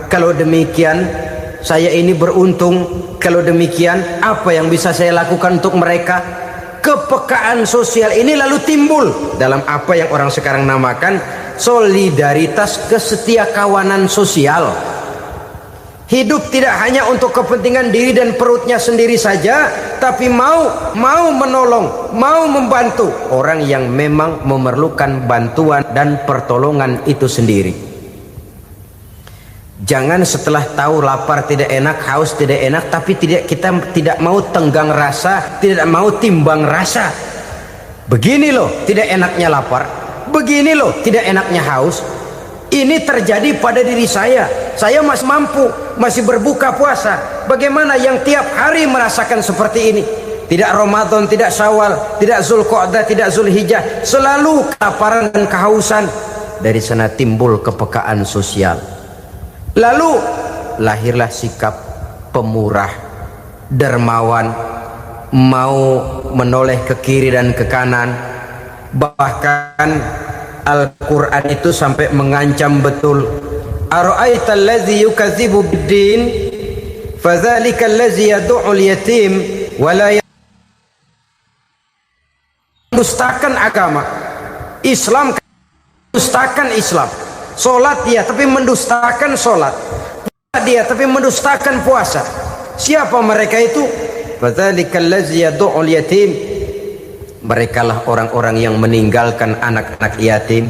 Speaker 2: Kalau demikian, saya ini beruntung. Kalau demikian, apa yang bisa saya lakukan untuk mereka? Kepekaan sosial ini lalu timbul dalam apa yang orang sekarang namakan solidaritas kesetiakawanan sosial. Hidup tidak hanya untuk kepentingan diri dan perutnya sendiri saja, tapi mau menolong, mau membantu orang yang memang memerlukan bantuan dan pertolongan itu sendiri. Jangan setelah tahu lapar tidak enak, haus tidak enak, tapi kita tidak mau tenggang rasa, tidak mau timbang rasa. Begini loh tidak enaknya lapar, begini loh tidak enaknya haus. Ini terjadi pada diri saya. Saya masih mampu, masih berbuka puasa. Bagaimana yang tiap hari merasakan seperti ini? Tidak Ramadan, tidak Syawal, tidak Zulqa'dah, tidak Zulhijjah, selalu kelaparan dan kehausan. Dari sana timbul kepekaan sosial. Lalu lahirlah sikap pemurah, dermawan, mau menoleh ke kiri dan ke kanan. Bahkan Al-Quran itu sampai mengancam betul. Ara'aita allazi yukadzibu bid-din fadzalika allazi yad'ul yatim wa la mendustakan agama. Islam mendustakan Islam. Salat dia tapi mendustakan salat. Puasa dia tapi mendustakan puasa. Siapa mereka itu? Fadzalika allazi yad'ul yatim. Merekalah orang-orang yang meninggalkan anak-anak yatim.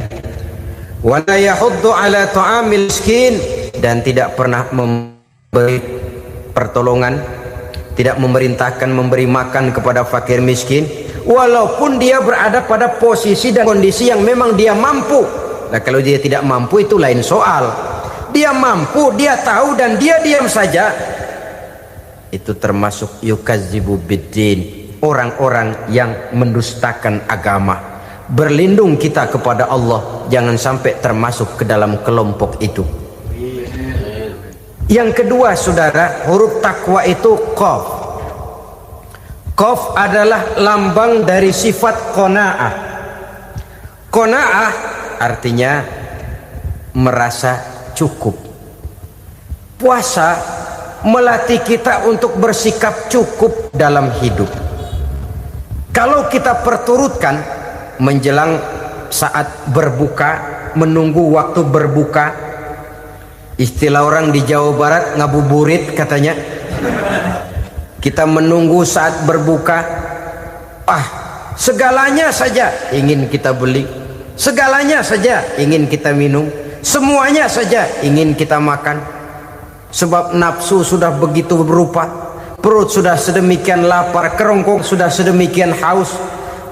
Speaker 2: Wa la yahuddu ala ta'amil miskin, dan tidak pernah memberi pertolongan, tidak memerintahkan memberi makan kepada fakir miskin, walaupun dia berada pada posisi dan kondisi yang memang dia mampu. Nah, kalau dia tidak mampu itu lain soal. Dia mampu, dia tahu, dan dia diam saja. Itu termasuk yukadzibu biddin, orang-orang yang mendustakan agama. Berlindung kita kepada Allah, jangan sampai termasuk ke dalam kelompok itu. Yang kedua saudara, huruf takwa itu qaf. Qaf adalah lambang dari sifat qanaah. Qanaah artinya merasa cukup. Puasa melatih kita untuk bersikap cukup dalam hidup. Kalau kita perturutkan menjelang saat berbuka, menunggu waktu berbuka, istilah orang di Jawa Barat ngabuburit katanya, kita menunggu saat berbuka, segalanya saja ingin kita beli, segalanya saja ingin kita minum, semuanya saja ingin kita makan, sebab nafsu sudah begitu berupa, perut sudah sedemikian lapar, kerongkong sudah sedemikian haus,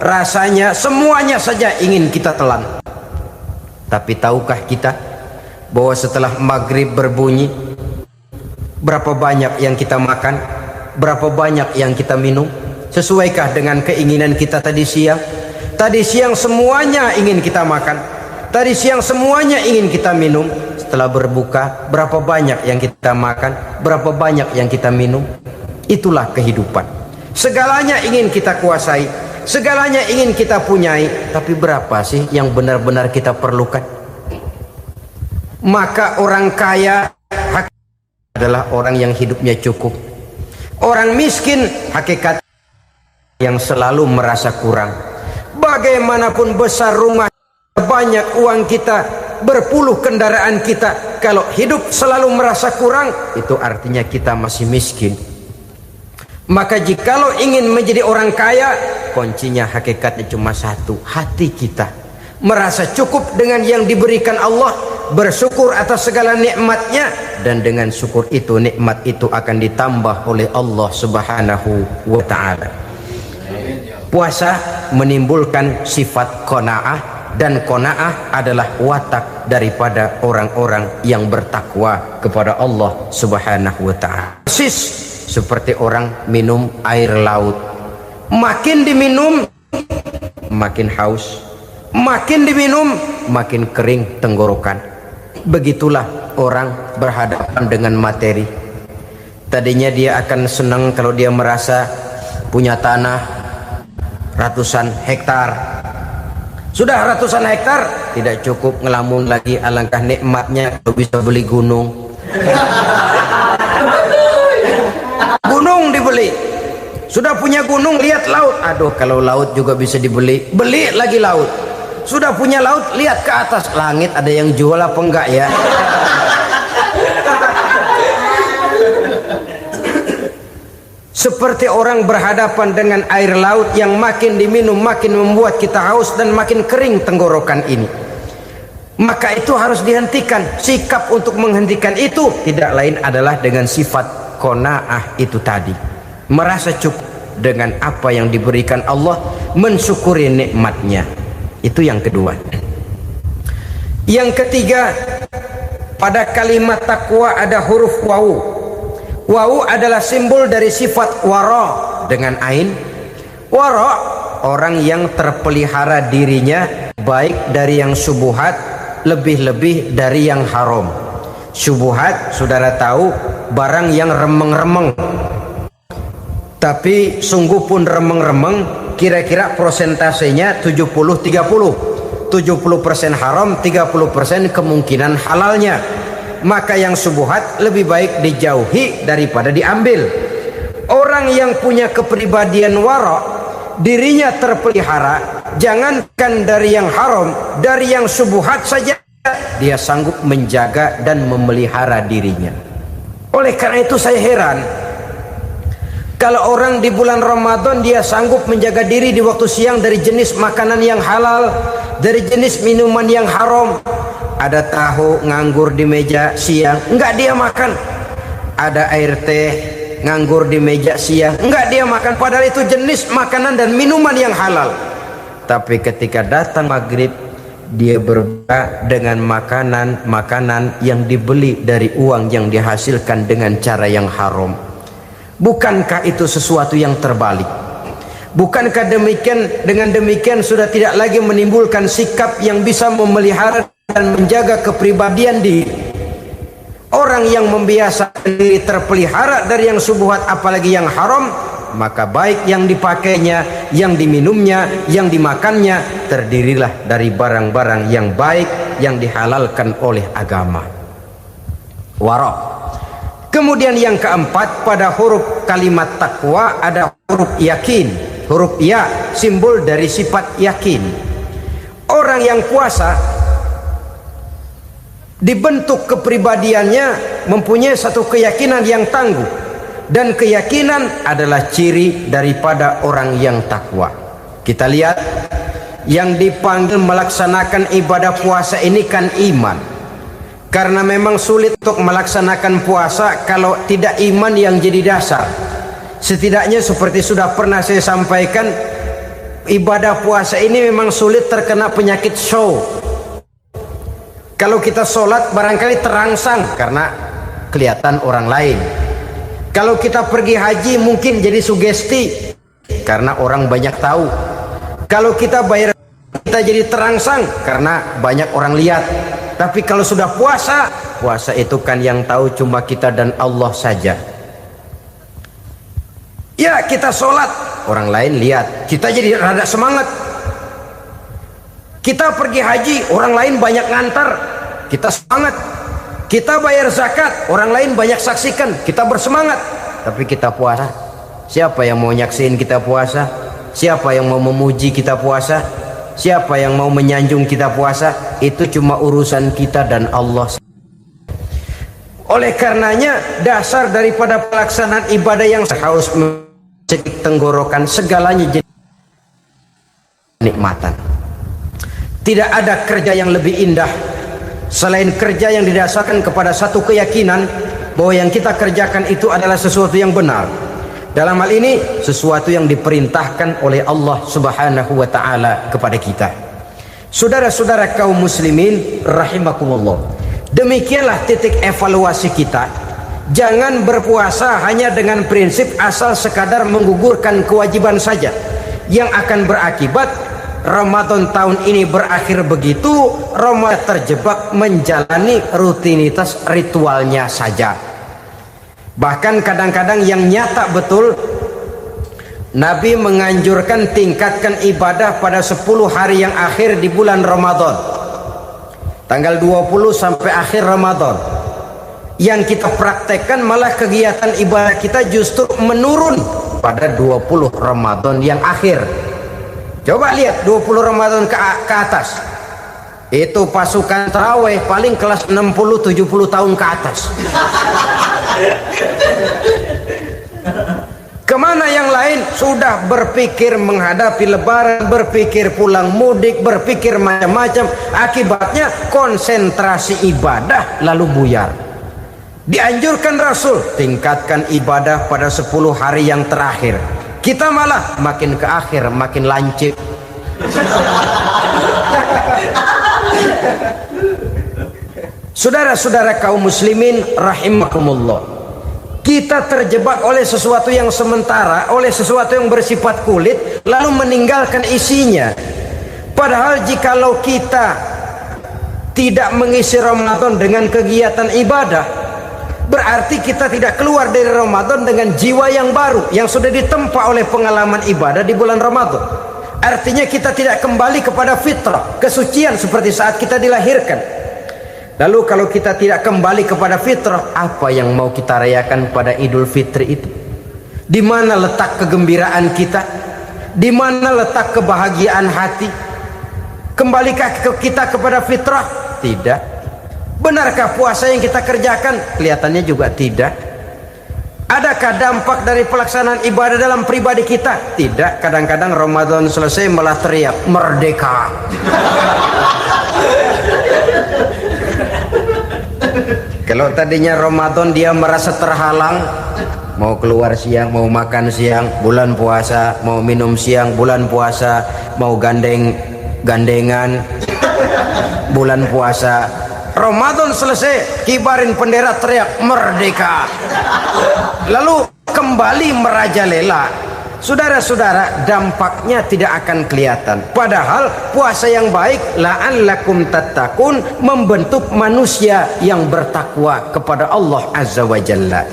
Speaker 2: rasanya semuanya saja ingin kita telan. Tapi tahukah kita bahwa setelah maghrib berbunyi, berapa banyak yang kita makan, berapa banyak yang kita minum? Sesuaikah dengan keinginan kita tadi siang? Tadi siang semuanya ingin kita makan, tadi siang semuanya ingin kita minum. Setelah berbuka, berapa banyak yang kita makan, berapa banyak yang kita minum? Itulah kehidupan. Segalanya ingin kita kuasai, segalanya ingin kita punyai, tapi berapa sih yang benar-benar kita perlukan? Maka orang kaya adalah orang yang hidupnya cukup. Orang miskin hakikat yang selalu merasa kurang. Bagaimanapun besar rumah, banyak uang kita, berpuluh kendaraan kita, kalau hidup selalu merasa kurang, itu artinya kita masih miskin. Maka jikalau ingin menjadi orang kaya, kuncinya hakikatnya cuma satu, hati kita merasa cukup dengan yang diberikan Allah, bersyukur atas segala nikmatnya, dan dengan syukur itu, nikmat itu akan ditambah oleh Allah Subhanahu wa ta'ala. Puasa menimbulkan sifat qanaah, dan qanaah adalah watak daripada orang-orang yang bertakwa kepada Allah Subhanahu wa ta'ala. Persis seperti orang minum air laut, makin diminum makin haus, makin diminum makin kering tenggorokan. Begitulah orang berhadapan dengan materi. Tadinya dia akan senang kalau dia merasa punya tanah ratusan hektar. Sudah ratusan hektar tidak cukup, ngelamun lagi, alangkah nikmatnya kalau bisa beli gunung. Gunung dibeli, sudah punya gunung, lihat laut, aduh kalau laut juga bisa dibeli, beli lagi laut. Sudah punya laut, lihat ke atas, langit ada yang jual apa enggak ya? Seperti orang berhadapan dengan air laut yang makin diminum makin membuat kita haus dan makin kering tenggorokan ini. maka itu harus dihentikan. Sikap untuk menghentikan itu tidak lain adalah dengan sifat qanaah itu tadi, merasa cukup dengan apa yang diberikan Allah, mensyukuri nikmatnya. Itu yang kedua. Yang ketiga, pada kalimat takwa ada huruf wawu. Wawu adalah simbol dari sifat wara dengan ain. Wara, orang yang terpelihara dirinya baik dari yang syubhat, lebih-lebih dari yang haram. Syubhat, saudara tahu, barang yang remeng-remeng. Tapi sungguh pun remeng-remeng, kira-kira prosentasenya 70-30. 70% haram, 30% kemungkinan halalnya. Maka yang syubhat lebih baik dijauhi daripada diambil. Orang yang punya kepribadian wara, dirinya terpelihara, jangankan dari yang haram, dari yang syubhat saja dia sanggup menjaga dan memelihara dirinya. Oleh karena itu saya heran kalau orang di bulan Ramadan dia sanggup menjaga diri di waktu siang dari jenis makanan yang halal, dari jenis minuman yang haram. Ada tahu nganggur di meja siang, enggak dia makan. Ada air teh nganggur di meja siang, enggak dia makan. Padahal itu jenis makanan dan minuman yang halal. Tapi ketika datang maghrib, dia berbuka dengan makanan yang dibeli dari uang yang dihasilkan dengan cara yang haram. Bukankah itu sesuatu yang terbalik? Bukankah dengan demikian sudah tidak lagi menimbulkan sikap yang bisa memelihara dan menjaga kepribadian diri? Orang yang membiasakan diri terpelihara dari yang syubhat apalagi yang haram, maka baik yang dipakainya, yang diminumnya, yang dimakannya terdirilah dari barang-barang yang baik yang dihalalkan oleh agama. Wara. Kemudian yang keempat, pada huruf kalimat takwa ada huruf yakin. Huruf ya, simbol dari sifat yakin. Orang yang puasa dibentuk kepribadiannya mempunyai satu keyakinan yang tangguh, dan keyakinan adalah ciri daripada orang yang takwa. Kita lihat yang dipanggil melaksanakan ibadah puasa ini kan iman. Karena memang sulit untuk melaksanakan puasa kalau tidak iman yang jadi dasar. Setidaknya seperti sudah pernah saya sampaikan, ibadah puasa ini memang sulit terkena penyakit show. Kalau kita sholat barangkali terangsang karena kelihatan orang lain. Kalau kita pergi haji mungkin jadi sugesti karena orang banyak tahu. Kalau kita bayar kita jadi terangsang karena banyak orang lihat. Tapi kalau sudah puasa, puasa itu kan yang tahu cuma kita dan Allah saja. Ya, kita sholat, orang lain lihat, kita jadi rada semangat. Kita pergi haji, orang lain banyak ngantar, kita semangat. Kita bayar zakat, orang lain banyak saksikan, kita bersemangat. Tapi kita puasa, siapa yang mau nyaksiin kita puasa? Siapa yang mau memuji kita puasa? Siapa yang mau menyanjung kita puasa? Itu cuma urusan kita dan Allah. Oleh karenanya dasar daripada pelaksanaan ibadah yang harus mencegah tenggorokan segalanya jadi nikmatan. Tidak ada kerja yang lebih indah selain kerja yang didasarkan kepada satu keyakinan bahwa yang kita kerjakan itu adalah sesuatu yang benar. Dalam hal ini sesuatu yang diperintahkan oleh Allah Subhanahu wa taala kepada kita. Saudara-saudara kaum muslimin rahimakumullah. Demikianlah titik evaluasi kita. Jangan berpuasa hanya dengan prinsip asal sekadar menggugurkan kewajiban saja, yang akan berakibat Ramadan tahun ini berakhir begitu, Ramadan terjebak menjalani rutinitas ritualnya saja. Bahkan kadang-kadang yang nyata betul, Nabi menganjurkan tingkatkan ibadah pada 10 hari yang akhir di bulan Ramadan, tanggal 20 sampai akhir Ramadan. Yang kita praktekkan malah kegiatan ibadah kita justru menurun pada 20 Ramadan yang akhir. Coba lihat 20 Ramadan ke atas, itu pasukan tarawih paling kelas 60-70 tahun ke atas. Kemana yang lain? Sudah berpikir menghadapi lebaran, berpikir pulang mudik, berpikir macam-macam. Akibatnya konsentrasi ibadah lalu buyar. Dianjurkan Rasul, tingkatkan ibadah pada 10 hari yang terakhir. Kita malah makin ke akhir makin lancip. Saudara-saudara kaum muslimin rahimakumullah, kita terjebak oleh sesuatu yang sementara, oleh sesuatu yang bersifat kulit, lalu meninggalkan isinya. Padahal jikalau kita tidak mengisi Ramadan dengan kegiatan ibadah, berarti kita tidak keluar dari Ramadan dengan jiwa yang baru, yang sudah ditempa oleh pengalaman ibadah di bulan Ramadan. Artinya kita tidak kembali kepada fitrah, kesucian seperti saat kita dilahirkan. Lalu kalau kita tidak kembali kepada fitrah, apa yang mau kita rayakan pada Idul Fitri itu? Di mana letak kegembiraan kita? Di mana letak kebahagiaan hati? Kembalikah kita kepada fitrah? Tidak. Benarkah puasa yang kita kerjakan? Kelihatannya juga tidak. Adakah dampak dari pelaksanaan ibadah dalam pribadi kita? Tidak. Kadang-kadang Ramadan selesai malah teriak merdeka. Kalau tadinya Ramadan dia merasa terhalang, mau keluar siang, mau makan siang, bulan puasa, mau minum siang, bulan puasa, mau gandengan, bulan puasa. Ramadan selesai, kibarin bendera, teriak merdeka. Lalu kembali merajalela. Saudara-saudara, dampaknya tidak akan kelihatan. Padahal puasa yang baik, la'allakum tattaqun, membentuk manusia yang bertakwa kepada Allah Azza wa Jalla.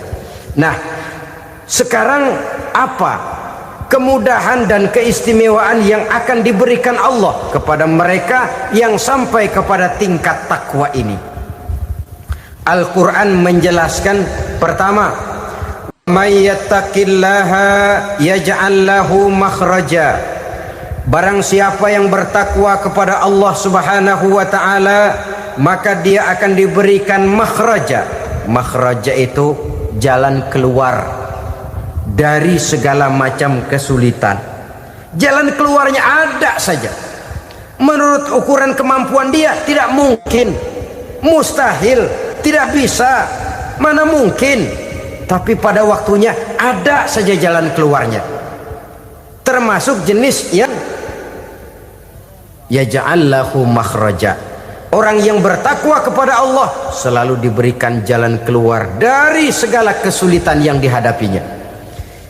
Speaker 2: Nah, sekarang apa kemudahan dan keistimewaan yang akan diberikan Allah kepada mereka yang sampai kepada tingkat takwa ini? Al-Quran menjelaskan, pertama, may yattaqillaha yaj'al lahu makhraja. Barang siapa yang bertakwa kepada Allah Subhanahu wa taala, maka dia akan diberikan makhraja. Makhraja itu jalan keluar dari segala macam kesulitan. Jalan keluarnya ada saja. Menurut ukuran kemampuan dia tidak mungkin, mustahil, tidak bisa, mana mungkin. Tapi pada waktunya ada saja jalan keluarnya. Termasuk jenis yang yaj'allahu makhraja. Orang yang bertakwa kepada Allah selalu diberikan jalan keluar dari segala kesulitan yang dihadapinya.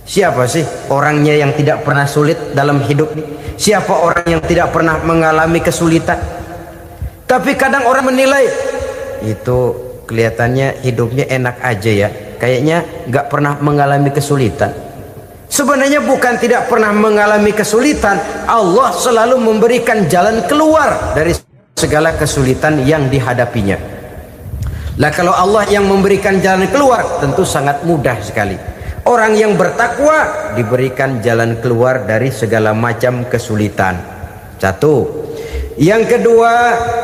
Speaker 2: Siapa sih orangnya yang tidak pernah sulit dalam hidup ini? Siapa orang yang tidak pernah mengalami kesulitan? Tapi kadang orang menilai, itu kelihatannya hidupnya enak aja ya, kayaknya nggak pernah mengalami kesulitan. Sebenarnya bukan tidak pernah mengalami kesulitan, Allah selalu memberikan jalan keluar dari segala kesulitan yang dihadapinya. Lah kalau Allah yang memberikan jalan keluar, tentu sangat mudah sekali. Orang yang bertakwa diberikan jalan keluar dari segala macam kesulitan. Satu. Yang kedua,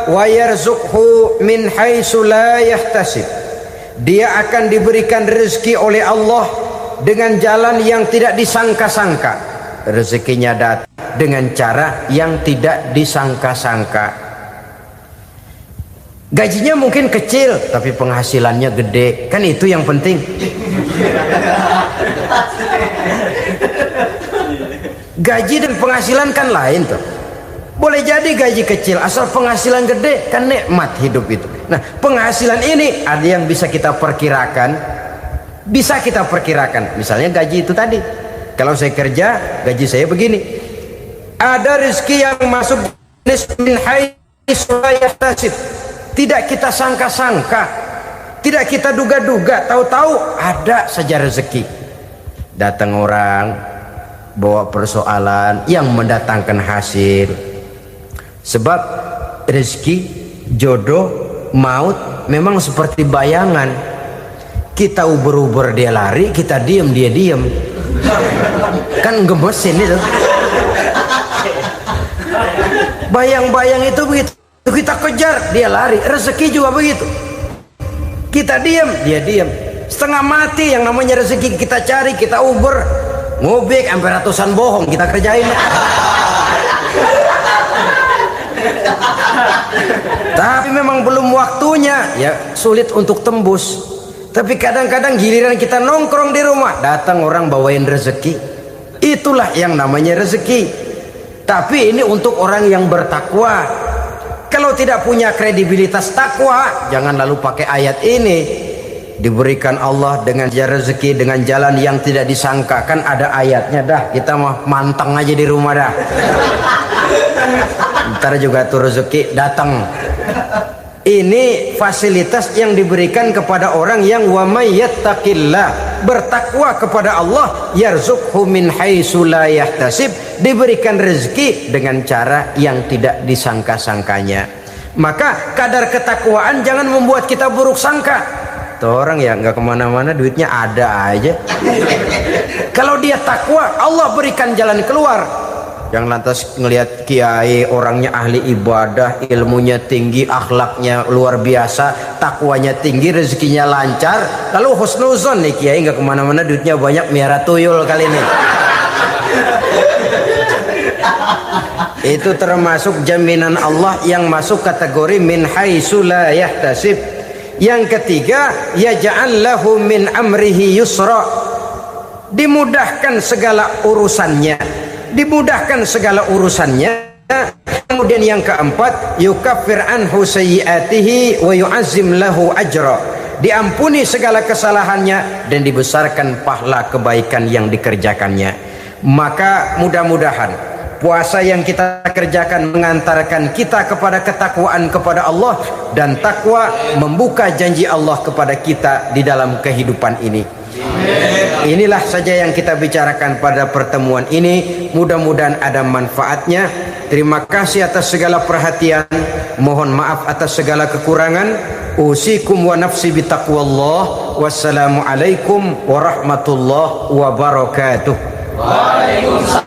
Speaker 2: wa yarzuqhu min haitsu la yahtasib. Dia akan diberikan rezeki oleh Allah dengan jalan yang tidak disangka-sangka. Rezekinya datang dengan cara yang tidak disangka-sangka. Gajinya mungkin kecil, tapi penghasilannya gede. Kan itu yang penting. Gaji dan penghasilan kan lain tuh. Boleh jadi gaji kecil, asal penghasilan gede, kan nikmat hidup itu. Nah, penghasilan ini ada yang bisa kita perkirakan. Bisa kita perkirakan. Misalnya gaji itu tadi. Kalau saya kerja, gaji saya begini. Ada rezeki yang masuk min haitsu la yahtasib. Tidak kita sangka-sangka, tidak kita duga-duga, tahu-tahu ada saja rezeki. Datang orang bawa persoalan yang mendatangkan hasil. Sebab rezeki, jodoh, maut memang seperti bayangan. Kita uber-uber dia lari, kita diem dia diem. Kan gemesin itu. Bayang-bayang itu begitu. Kita kejar, dia lari. Rezeki juga begitu. Kita diam, dia diam. Setengah mati yang namanya rezeki kita cari, kita uber. ngubik sampai ratusan bohong kita kerjain. Tapi memang belum waktunya, ya sulit untuk tembus. Tapi kadang-kadang giliran kita nongkrong di rumah, datang orang bawain rezeki. Itulah yang namanya rezeki. Tapi ini untuk orang yang bertakwa. Kalau tidak punya kredibilitas takwa, jangan lalu pakai ayat ini. Diberikan Allah dengan rezeki dengan jalan yang tidak disangka. Kan ada ayatnya dah, kita mah manteng aja di rumah dah. Ntar juga tuh rezeki datang. Ini fasilitas yang diberikan kepada orang yang wa may yattaqillah, bertakwa kepada Allah, yarzuqhu min haitsu la yahtasib, diberikan rezeki dengan cara yang tidak disangka-sangkanya. Maka kadar ketakwaan jangan membuat kita buruk sangka. Tuh orang ya nggak kemana-mana, duitnya ada aja. Kalau dia takwa, Allah berikan jalan keluar. Yang lantas ngelihat kiai orangnya ahli ibadah, ilmunya tinggi, akhlaknya luar biasa, takwanya tinggi, rezekinya lancar, lalu husnuzon nih kiai nggak kemana-mana, duitnya banyak, miara tuyul kali ini. Itu termasuk jaminan Allah yang masuk kategori min haitsu la yahtasib. Yang ketiga, yaj'al lahu min amrihi yusra, dimudahkan segala urusannya. Dimudahkan segala urusannya. Kemudian yang keempat, yukaffir anhu sayyiatihi wa yu'azzim lahu ajra, diampuni segala kesalahannya dan dibesarkan pahala kebaikan yang dikerjakannya. Maka mudah-mudahan puasa yang kita kerjakan mengantarkan kita kepada ketakwaan kepada Allah, dan takwa membuka janji Allah kepada kita di dalam kehidupan ini. Inilah saja yang kita bicarakan pada pertemuan ini. Mudah-mudahan ada manfaatnya. Terima kasih atas segala perhatian. Mohon maaf atas segala kekurangan. Usikum wa nafsi bitaqwallah. Wassalamualaikum warahmatullahi wabarakatuh. Waalaikumsalam.